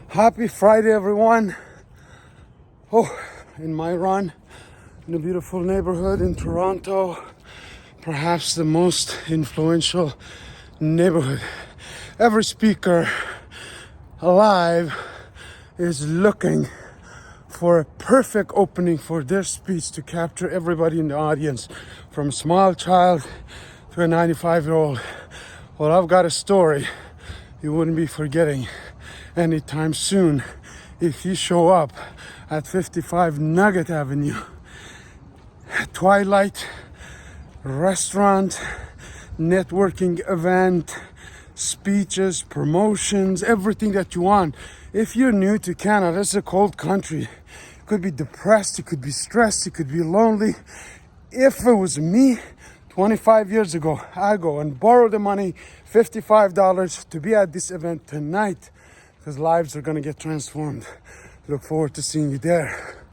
Happy Friday, everyone. In my run in a beautiful neighborhood in Toronto, perhaps the most influential neighborhood. Every speaker alive is looking for a perfect opening for their speech to capture everybody in the audience, from a small child to a 95-year-old. Well, I've got a story you wouldn't be forgetting anytime soon if you show up at 55 Nugget Avenue. Twilight restaurant, networking event, speeches, promotions, everything that you want. If you're new to Canada, it's a cold country. You could be depressed, you could be stressed, you could be lonely. If it was me 25 years ago, I go and borrow the money, $55, to be at this event tonight, because lives are gonna get transformed. Look forward to seeing you there.